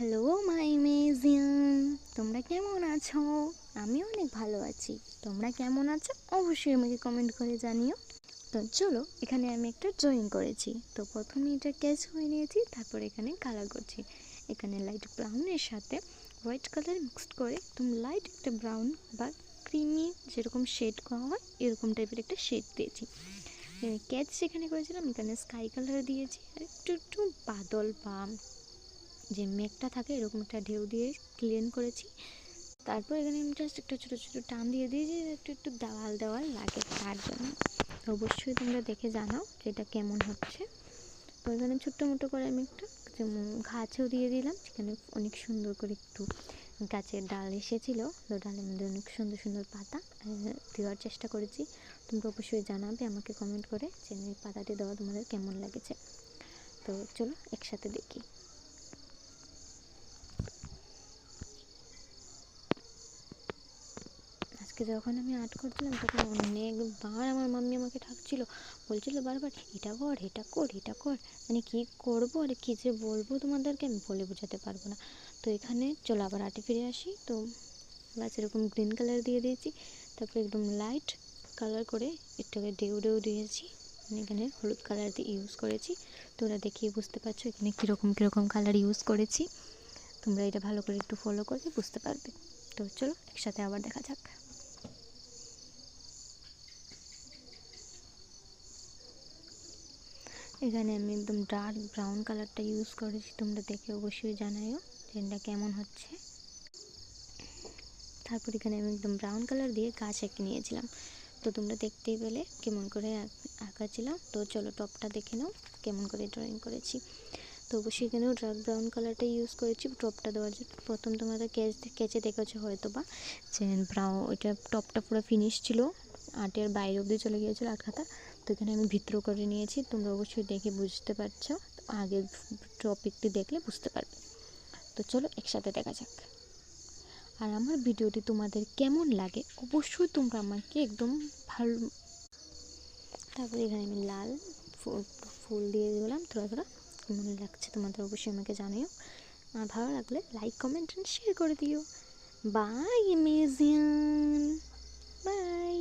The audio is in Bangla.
হ্যালো মাই মেজিয়ান, তোমরা কেমন আছো? আমি অনেক ভালো আছি। তোমরা কেমন আছো অবশ্যই আমাকে কমেন্ট করে জানিও। তো চলো, এখানে আমি একটা ড্রয়িং করেছি। তো প্রথমে এটা স্কেচ করে নিয়েছি, তারপর এখানে কালার করছি। এখানে লাইট ব্রাউনের সাথে হোয়াইট কালার মিক্সড করে একদম লাইট একটা ব্রাউন বা ক্রিমি যেরকম শেড করা হয় এরকম টাইপের একটা শেড দিয়েছি। স্কেচ যেখানে করেছিলাম এখানে স্কাই কালার দিয়েছি, আর একটু একটু বাদল বা যে মেঘটা থাকে এরকম একটা ঢেউ দিয়ে ক্লিন করেছি। তারপর এখানে আমি জাস্ট একটা ছোটো ছোটো টান দিয়ে দিয়েছি, একটু একটু দেওয়াল দেওয়াল লাগে তার জন্য। অবশ্যই তোমরা দেখে জানাও যে এটা কেমন হচ্ছে। তো এখানে ছোট্ট মোটো করে আমি একটা গাছও দিয়ে দিলাম, সেখানে অনেক সুন্দর করে একটু গাছের ডাল এসেছিলো, তো ডালের মধ্যে অনেক সুন্দর সুন্দর পাতা দেওয়ার চেষ্টা করেছি। তোমরা অবশ্যই জানাবে আমাকে কমেন্ট করে যে এই পাতাটি দেওয়া তোমাদের কেমন লেগেছে। তো চলো একসাথে দেখি। আজকে যখন আমি আর্ট করছিলাম তখন অনেকবার আমার মাম্মি আমাকে ডাকছিল, বলছিল বারবার এটা কর এটা কর এটা কর, মানে কী করবো আর কী যে বলবো তোমাদেরকে আমি বলে বোঝাতে পারবো না। তো এখানে চলো আবার আর্টে ফিরে আসি। তো গাছ এরকম গ্রিন কালার দিয়ে দিয়েছি, তারপরে একদম লাইট কালার করে এটাকে ডেউ ডেউ দিয়েছি। এখানে হলুদ কালার দিয়ে ইউজ করেছি। তোমরা দেখিয়ে বুঝতে পারছো এখানে কীরকম কীরকম কালার ইউজ করেছি। তোমরা এটা ভালো করে একটু ফলো করলে বুঝতে পারবে। তো চলো একসাথে আবার দেখা যাক। এখানে আমি একদম ডার্ক ব্রাউন কালারটা ইউজ করেছি, তোমরা দেখে অবশ্যই জানাইও যে এটা কেমন হচ্ছে। তারপর এখানে আমি একদম ব্রাউন কালার দিয়ে গাছ এঁকে নিয়েছিলাম, তো তোমরা দেখতেই পেলে কেমন করে আঁকাছিলাম। তো চলো টপটা দেখে নাও কেমন করে ড্রয়িং করেছি। তো অবশ্যই এখানেও ডার্ক ব্রাউন কালারটা ইউজ করেছি টপটা দেওয়ার জন্য। প্রথম তোমাদের কেচে দেখেছো হয়তো বা যে ওইটা টপটা পুরো ফিনিশ ছিল, আর্টের বাইরে অবধি চলে গিয়েছিলো আট খাতা। তো এখানে আমি ভিতর করে নিয়েছি, তোমরা অবশ্যই দেখে বুঝতে পারছো, আগের টপিকটি দেখলে বুঝতে পারবে। তো চলো একসাথে দেখা যাক। আর আমার ভিডিওটি তোমাদের কেমন লাগে অবশ্যই তোমরা আমাকে একদম ভালো। তারপরে এখানে আমি লাল ফুল দিয়ে দিলাম থোড়া থোড়া, কেমন লাগছে তোমাদের অবশ্যই আমাকে জানিও। আর ভালো লাগলে লাইক কমেন্ট অ্যান্ড শেয়ার করে দিও। Bye amazing, by.